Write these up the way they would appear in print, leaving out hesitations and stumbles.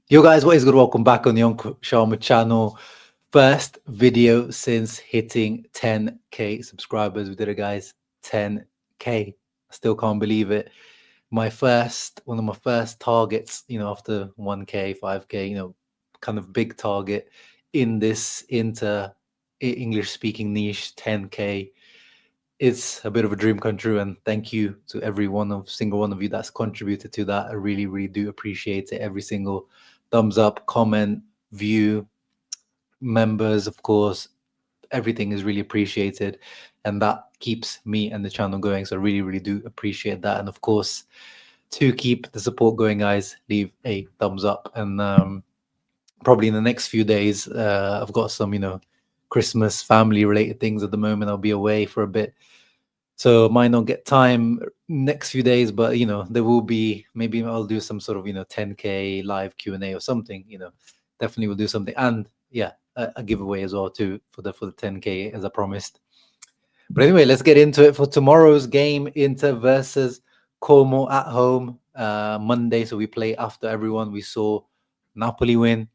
Yo guys, what is good? Welcome back on the Uncle Sharma channel. First video since hitting 10k subscribers. We did it, guys. 10k. Still can't believe it. One of my first targets, after 1k, 5k, kind of big target in this English speaking niche, 10k. It's a bit of a dream come true, and thank you to single one of you that's contributed to that. I really, really do appreciate it. Every single thumbs up, comment, view, members, of course, everything is really appreciated, and that keeps me and the channel going. So I really, really do appreciate that. And of course, to keep the support going, guys, leave a thumbs up. And probably in the next few days, I've got some, Christmas family related things at the moment. I'll be away for a bit, so might not get time next few days, but there will be. Maybe I'll do some sort of 10k live Q&A or something. Definitely will do something, and yeah, a giveaway as well too for the 10k as I promised. But anyway, let's get into it for tomorrow's game. Inter versus Como at home, Monday. So we play after everyone. We saw Napoli win,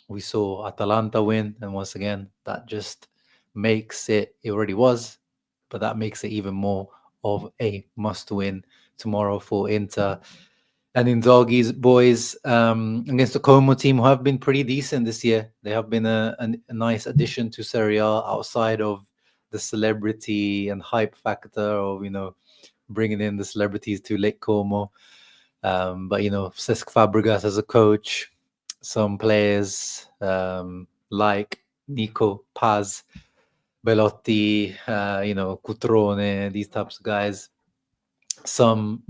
we saw Atalanta win, and once again, that just makes it. It already was, but that makes it even more of a must-win tomorrow for Inter. And Inzaghi's boys against the Como team, who have been pretty decent this year. They have been a nice addition to Serie A outside of the celebrity and hype factor of bringing in the celebrities to Lake Como. But Cesc Fabregas as a coach, some players like Nico Paz, Belotti, Cutrone, these types of guys. Some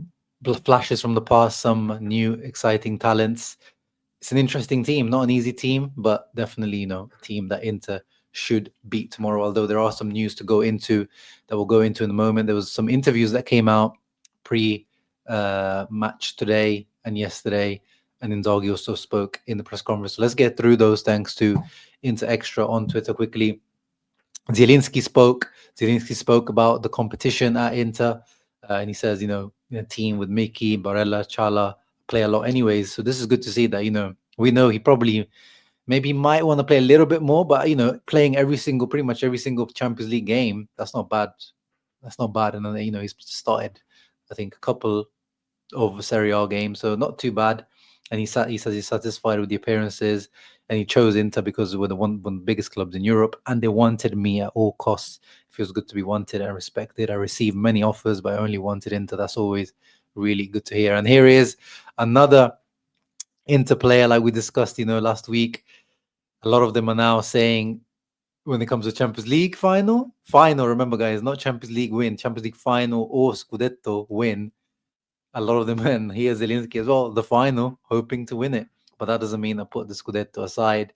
flashes from the past, some new exciting talents. It's an interesting team, not an easy team, but definitely a team that Inter should beat tomorrow. Although there are some news to go into that we'll go into in a moment. There was some interviews that came out pre-match today and yesterday, and Inzaghi also spoke in the press conference. So let's get through those thanks to Inter Extra on Twitter quickly. Zielinski spoke about the competition at Inter, and he says, a team with Mickey, Barella, Chala play a lot anyways. So this is good to see that, we know he probably maybe might want to play a little bit more, but playing pretty much every single Champions League game, that's not bad. That's not bad. And then he's started, I think, a couple of Serie A games, so not too bad. And he says he's satisfied with the appearances, and he chose Inter because we're one of the biggest clubs in Europe, and they wanted me at all costs. It feels good to be wanted and respected. I received many offers, but I only wanted Inter. That's always really good to hear. And here is another Inter player, like we discussed, last week. A lot of them are now saying, when it comes to Champions League final, remember guys, not Champions League win, Champions League final or Scudetto win. A lot of them, and here's Zielinski as well, the final, hoping to win it. But that doesn't mean I put the Scudetto aside.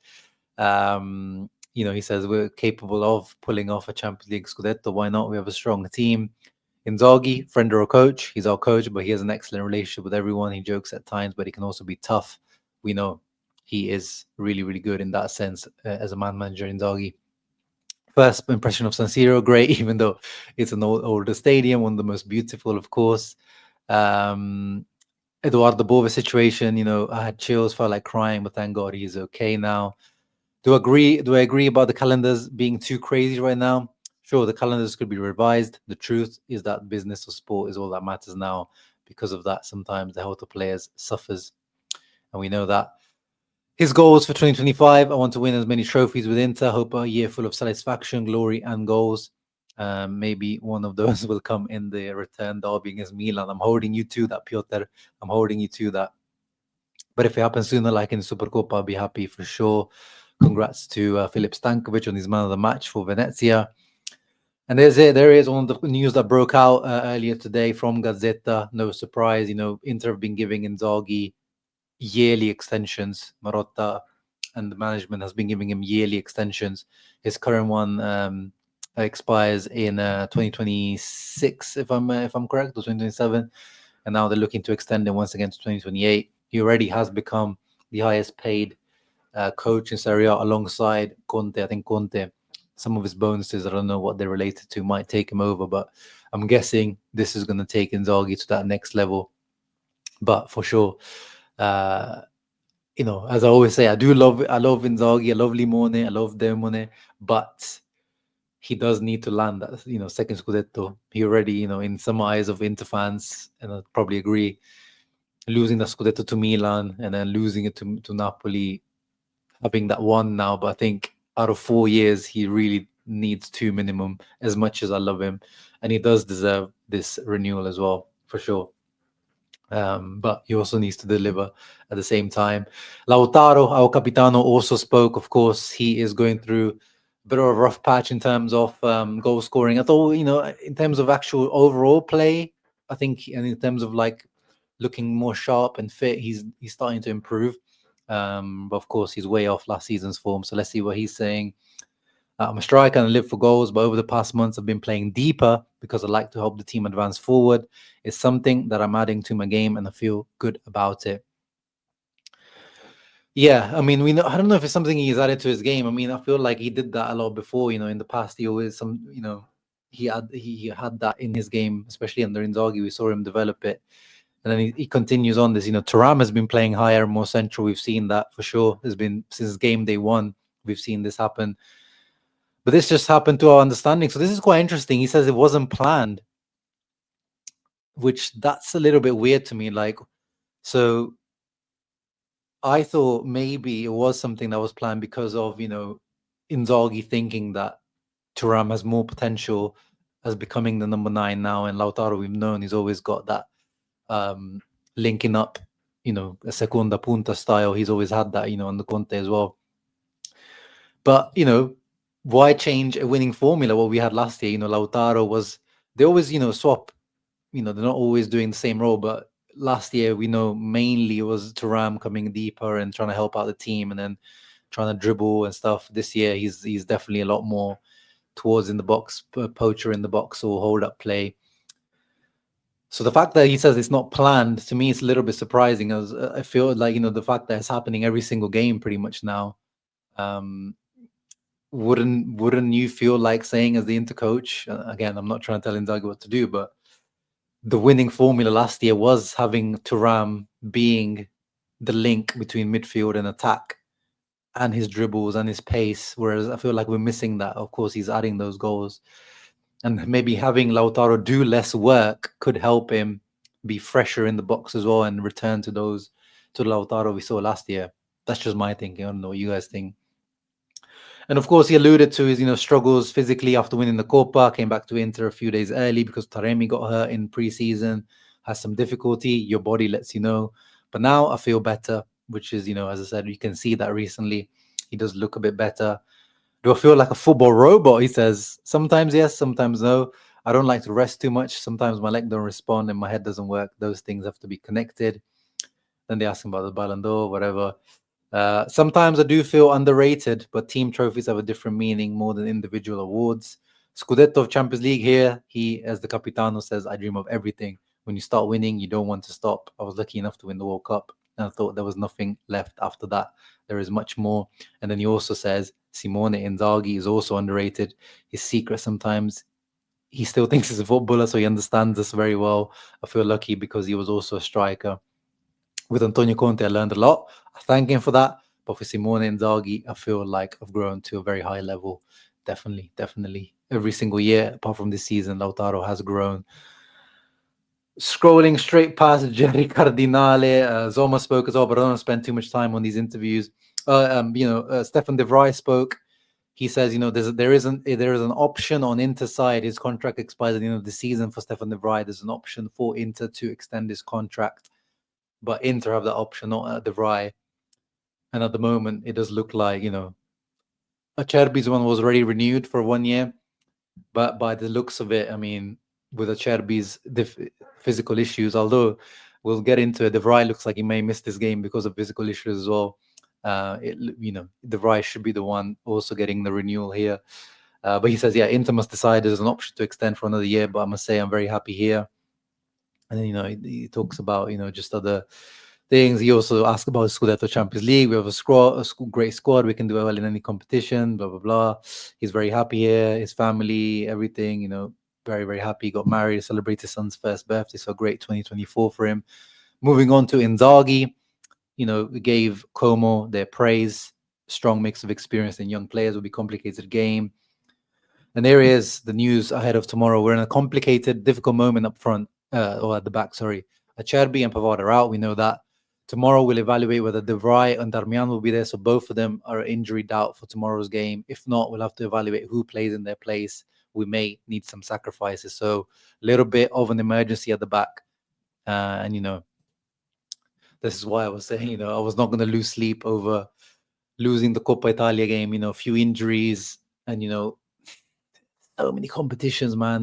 He says we're capable of pulling off a Champions League Scudetto. Why not? We have a strong team. Inzaghi, friend or a coach, he's our coach, but he has an excellent relationship with everyone. He jokes at times, but he can also be tough. We know he is really, really good in that sense as a man manager, Inzaghi. First impression of San Siro, great, even though it's an older stadium, one of the most beautiful, of course. Eduardo Bova situation, I had chills, felt like crying, but thank God he's okay now. Do I agree about the calendars being too crazy right now? Sure, the calendars could be revised. The truth is that business or sport is all that matters now. Because of that, sometimes the health of players suffers. And we know that. His goals for 2025, I want to win as many trophies with Inter. Hope a year full of satisfaction, glory, and goals. Maybe one of those will come in the return derby against Milan. I'm holding you to that, Piotr. I'm holding you to that. But if it happens sooner, like in Supercoppa, I'll be happy for sure. Congrats to Filip Stankovic on his man of the match for Venezia. And there is one of the news that broke out earlier today from Gazzetta. No surprise, Inter have been giving Inzaghi yearly extensions. Marotta and the management has been giving him yearly extensions. His current one expires in 2026, if I'm correct, or 2027, and now they're looking to extend it once again to 2028. He already has become the highest paid coach in Serie A alongside Conte. I think Conte, some of his bonuses, I don't know what they're related to, might take him over, but I'm guessing this is going to take Inzaghi to that next level. But for sure, as I always say, I love Inzaghi, I love Limone, I love Demone, but he does need to land that, second Scudetto. He already, in some eyes of Inter fans, and I'd probably agree, losing the Scudetto to Milan and then losing it to Napoli, having that one now. But I think out of 4 years, he really needs two minimum, as much as I love him. And he does deserve this renewal as well, for sure. But he also needs to deliver at the same time. Lautaro, our capitano, also spoke. Of course, he is going through a bit of a rough patch in terms of goal scoring. I thought, in terms of actual overall play, I think, and in terms of like looking more sharp and fit, he's starting to improve. But of course, he's way off last season's form. So let's see what he's saying. I'm a striker and I live for goals, but over the past months, I've been playing deeper because I like to help the team advance forward. It's something that I'm adding to my game, and I feel good about it. Yeah, I mean, we know. I don't know if it's something he's added to his game. I mean, I feel like he did that a lot before. In the past, he always he had that in his game, especially under Inzaghi. We saw him develop it, and then he continues on this. Thuram has been playing higher, more central. We've seen that for sure. Has been since game day one. We've seen this happen. But this just happened to our understanding. So this is quite interesting. He says it wasn't planned, which that's a little bit weird to me. Like, so I thought maybe it was something that was planned because of, Inzaghi thinking that Thuram has more potential as becoming the number 9 now. And Lautaro, we've known he's always got that linking up, a segunda punta style. He's always had that, on the Conte as well. But, why change a winning formula? What we had last year, Lautaro was, they always, swap, they're not always doing the same role. But last year, we know mainly it was Thuram coming deeper and trying to help out the team and then trying to dribble and stuff. This year, he's definitely a lot more towards in the box, poacher in the box or hold up play. So the fact that he says it's not planned, to me, it's a little bit surprising. As I feel like, the fact that it's happening every single game pretty much now. Wouldn't you feel like saying, as the Inter coach, again, I'm not trying to tell Inzaghi what to do, but the winning formula last year was having Thuram being the link between midfield and attack, and his dribbles and his pace, whereas I feel like we're missing that. Of course, he's adding those goals, and maybe having Lautaro do less work could help him be fresher in the box as well and return to the Lautaro we saw last year. That's just my thinking. I don't know what you guys think. And of course, he alluded to his, struggles physically after winning the Copa. Came back to Inter a few days early because Taremi got hurt in pre-season. Has some difficulty. Your body lets you know. But now I feel better, which is, as I said, you can see that recently. He does look a bit better. Do I feel like a football robot? He says, sometimes yes, sometimes no. I don't like to rest too much. Sometimes my leg don't respond and my head doesn't work. Those things have to be connected. Then they ask him about the Ballon d'Or, whatever. Sometimes I do feel underrated, but team trophies have a different meaning more than individual awards. Scudetto of Champions League here. He, as the Capitano, says, I dream of everything. When you start winning, you don't want to stop. I was lucky enough to win the World Cup, and I thought there was nothing left after that. There is much more. And then he also says, Simone Inzaghi is also underrated. His secret sometimes, he still thinks he's a footballer, so he understands us very well. I feel lucky because he was also a striker. With Antonio Conte, I learned a lot. I thank him for that. But for Simone Inzaghi, I feel like I've grown to a very high level. Definitely. Every single year, apart from this season, Lautaro has grown. Scrolling straight past Jerry Cardinale, Zoma spoke as well, but I don't want to spend too much time on these interviews. Stefan De Vrij spoke. He says, there is an option on Inter's side. His contract expires at the end of the season for Stefan De Vrij. There's an option for Inter to extend his contract, but Inter have that option, not De Vrij. And at the moment, it does look like, Acerbi's one was already renewed for 1 year. But by the looks of it, I mean, with Acerbi's physical issues, although we'll get into it, De Vrij looks like he may miss this game because of physical issues as well. De Vrij should be the one also getting the renewal here. But he says, Inter must decide there's an option to extend for another year. But I must say, I'm very happy here. And then, he talks about, just other things. He also asked about Scudetto Champions League. We have a great squad. We can do well in any competition, blah, blah, blah. He's very happy here. His family, everything, very, very happy. He got married, celebrated his son's first birthday. So great 2024 for him. Moving on to Inzaghi. gave Como their praise. Strong mix of experience and young players. Will be complicated game. And there is the news ahead of tomorrow. We're in a complicated, difficult moment up front, or at the back, sorry. Acerbi and Pavard are out. We know that. Tomorrow we'll evaluate whether De Vrij and Darmian will be there. So both of them are injury doubt for tomorrow's game. If not, we'll have to evaluate who plays in their place. We may need some sacrifices. So a little bit of an emergency at the back. And, this is why I was saying, I was not going to lose sleep over losing the Coppa Italia game, a few injuries and, so many competitions, man.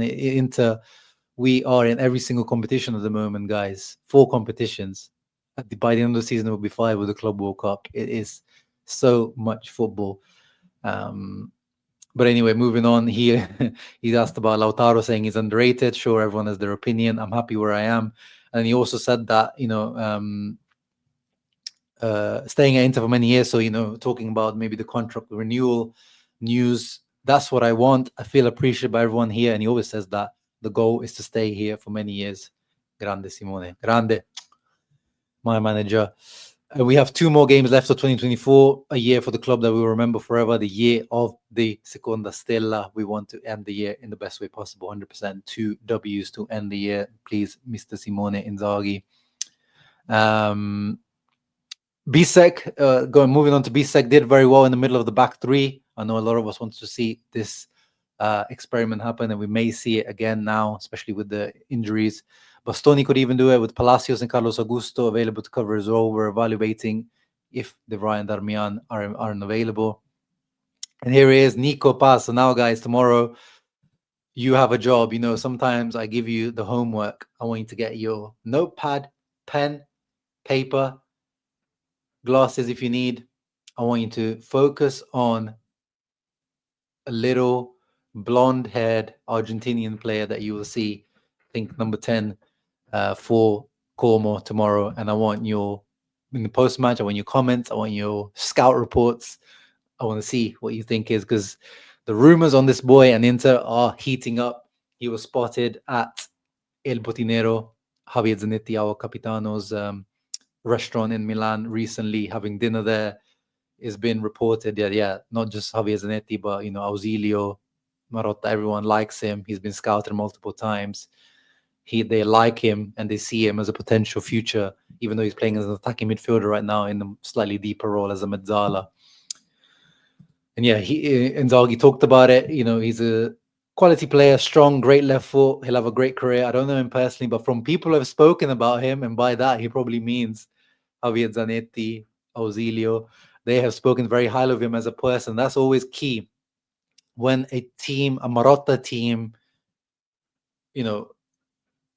We are in every single competition at the moment, guys. 4 competitions. By the end of the season, it will be 5 with the Club World Cup. It is so much football. But anyway, moving on here. He's asked about Lautaro, saying he's underrated. Sure, everyone has their opinion. I'm happy where I am. And he also said that, staying at Inter for many years. So, talking about maybe the contract renewal news. That's what I want. I feel appreciated by everyone here. And he always says that the goal is to stay here for many years. Grande Simone. Grande. My manager. We have 2 more games left of 2024, a year for the club that we will remember forever, the year of the Seconda Stella. We want to end the year in the best way possible, 100%. 2 W's to end the year. Please, Mr. Simone Inzaghi. Bisek, moving on to Bisek, did very well in the middle of the back 3. I know a lot of us want to see this experiment happen, and we may see it again now, especially with the injuries. Bastoni could even do it with Palacios and Carlos Augusto available to cover as well. We're evaluating if De Vrij and Darmian aren't available. And here is Nico Paz. So now, guys, tomorrow you have a job. Sometimes I give you the homework. I want you to get your notepad, pen, paper, glasses if you need. I want you to focus on a little blonde-haired Argentinian player that you will see, I think number 10 for Como tomorrow. And I want in the post-match, I want your comments, I want your scout reports. I want to see what you think is, because the rumors on this boy and Inter are heating up. He was spotted at El Botinero, Javier Zanetti, our Capitano's restaurant in Milan recently, having dinner there. It's been reported that, not just Javier Zanetti, but, Ausilio, Marotta, everyone likes him. He's been scouted multiple times. They like him and they see him as a potential future, even though he's playing as an attacking midfielder right now in a slightly deeper role as a mezzala. And Inzaghi talked about it. He's a quality player, strong, great left foot. He'll have a great career. I don't know him personally, but from people who have spoken about him, and by that he probably means Javier Zanetti, Ausilio, they have spoken very highly of him as a person. That's always key. When a Marotta team,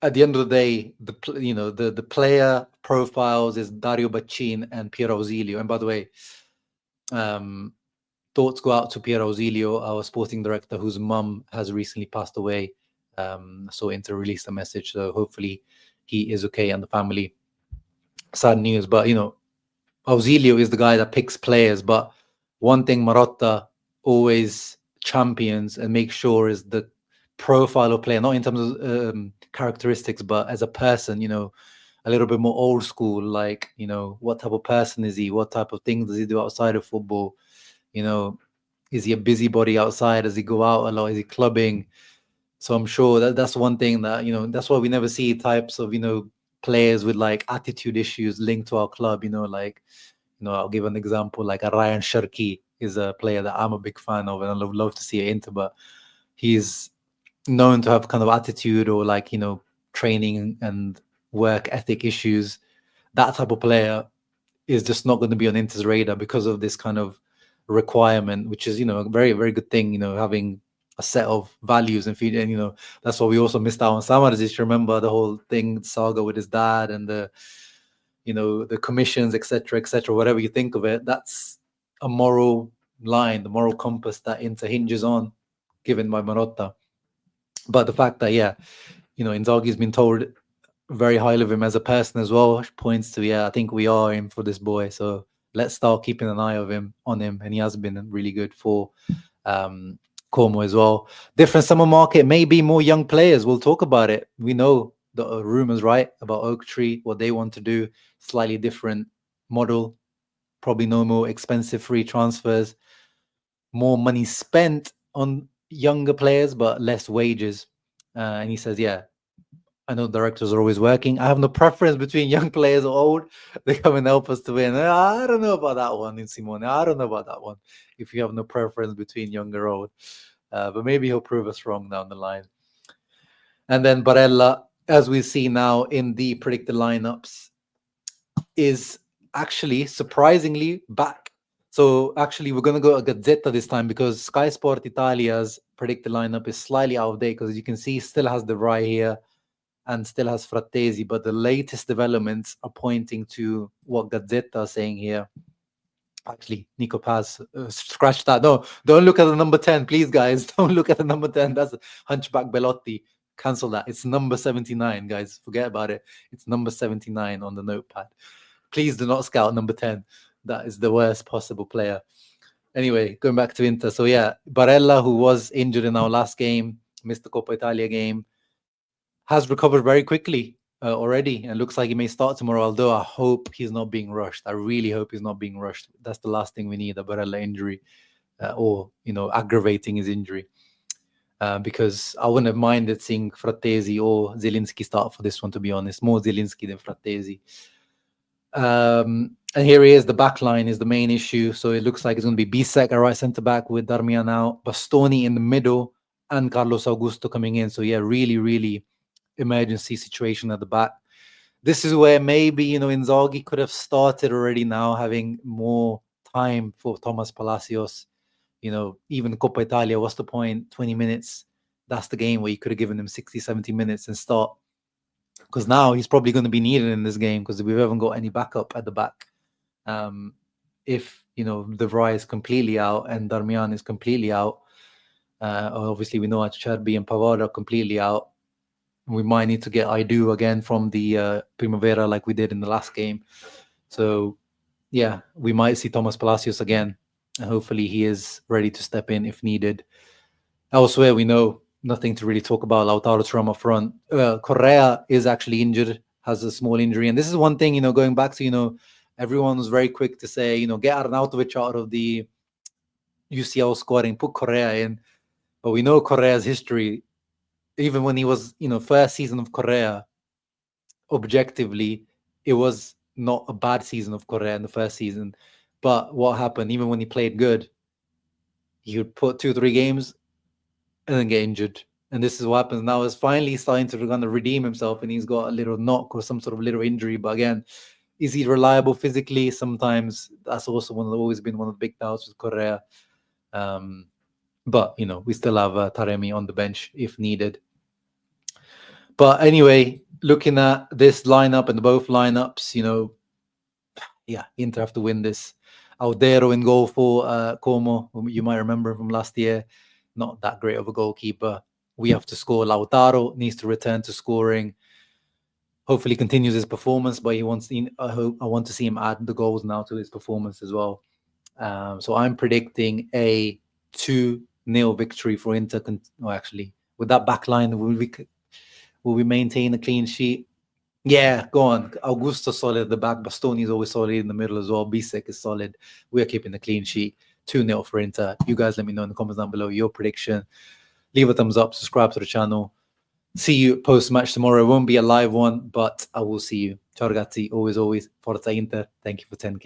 at the end of the day, the player profiles is Dario Baccin and Piero Ausilio. And by the way, thoughts go out to Piero Ausilio, our sporting director, whose mum has recently passed away. So Inter released a message. So hopefully he is okay and the family. Sad news, but Ausilio is the guy that picks players. But one thing Marotta always champions and makes sure is the profile of player, not in terms of characteristics, but as a person, a little bit more old school, like, what type of person is he? What type of things does he do outside of football? Is he a busybody outside? Does he go out a lot? Is he clubbing? So I'm sure that's one thing that, that's why we never see types of, players with like attitude issues linked to our club, I'll give an example, like a Ryan Cherki is a player that I'm a big fan of and I love to see it Inter, but he's known to have kind of attitude or like, training and work ethic issues. That type of player is just not going to be on Inter's radar because of this kind of requirement, which is, a very, very good thing, having a set of values and feeding, and that's why we also missed out on Samaras. You remember the whole thing saga with his dad and the commissions, etc., whatever you think of it. That's a moral line, the moral compass that Inter hinges on, given by Marotta. But the fact that Inzaghi's been told very highly of him as a person as well points to I think we are in for this boy. So let's start keeping an eye on him, and he has been really good for Como as well. Different summer market, maybe more young players. We'll talk about it. We know the rumors, right, about Oak Tree, what they want to do. Slightly different model. Probably no more expensive free transfers. More money spent on younger players, but less wages. And he says, yeah, I know directors are always working. I have no preference between young players or old. They come and help us to win. I don't know about that one in Simone. I don't know about that one. If you have no preference between young or old. But maybe he'll prove us wrong down the line. And then Barella, as we see now in the predicted lineups, is actually surprisingly back. So actually, we're going to go a Gazzetta this time because Sky Sport Italia's predicted lineup is slightly out of date because you can see still has De Vrij here and still has Frattesi, but the latest developments are pointing to what Gazzetta is saying here. Actually, Nico Paz, scratch that. No, don't look at the number 10, please, guys. Don't look at the number 10. That's Hunchback Belotti. Cancel that. It's number 79, guys. Forget about it. It's number 79 on the notepad. Please do not scout number 10. That is the worst possible player. Anyway, going back to Inter. So, yeah, Barella, who was injured in our last game, missed the Coppa Italia game, has recovered very quickly already and looks like he may start tomorrow, although I hope he's not being rushed. I really hope he's not being rushed. That's the last thing we need, a Barella injury or, aggravating his injury. Because I wouldn't have minded seeing Frattesi or Zielinski start for this one, to be honest. More Zielinski than Frattesi. And here he is. The back line is the main issue. So it looks like it's going to be Bisek, a right centre-back with Darmian out, Bastoni in the middle, and Carlos Augusto coming in. So, yeah, really, really emergency situation at the back. This is where maybe, Inzaghi could have started already now, having more time for Thomas Palacios. Even Coppa Italia, what's the point? 20 minutes. That's the game where you could have given him 60, 70 minutes and start. Because now he's probably going to be needed in this game because we haven't got any backup at the back. If, De Vrij is completely out and Darmian is completely out, obviously we know Acerbi and Pavard are completely out. We might need to get Aidu again from the Primavera like we did in the last game. So, yeah, we might see Thomas Palacios again. And hopefully he is ready to step in if needed. Elsewhere, we know nothing to really talk about. Lautaro Sharma front. Correa is actually injured, has a small injury. And this is one thing, going back to, everyone was very quick to say, get Arnautovic out of the UCL squad and put Correa in. But we know Correa's history. Even when he was, first season of Correa, objectively, it was not a bad season of Correa in the first season. But what happened, even when he played good, he would put 2-3 games and then get injured. And this is what happens now. Is finally starting to kind of redeem himself, and he's got a little knock or some sort of little injury. But again, is he reliable physically? Sometimes that's also always been one of the big doubts with Correa. But, we still have Taremi on the bench if needed. But anyway, looking at this lineup and both lineups, Inter have to win this. Audero in goal for Como, whom you might remember from last year. Not that great of a goalkeeper. We have to score. Lautaro needs to return to scoring. Hopefully continues his performance, but I want to see him add the goals now to his performance as well. So I'm predicting a 2-0 victory for Inter. Actually, with that back line, will we maintain a clean sheet? Yeah, go on. Augusto solid at the back. Bastoni is always solid in the middle as well. Bisek is solid. We are keeping the clean sheet. 2-0 for Inter. You guys let me know in the comments down below your prediction. Leave a thumbs up. Subscribe to the channel. See you post-match tomorrow. It won't be a live one, but I will see you. Ciao ragazzi. Always, Forza Inter. Thank you for 10K.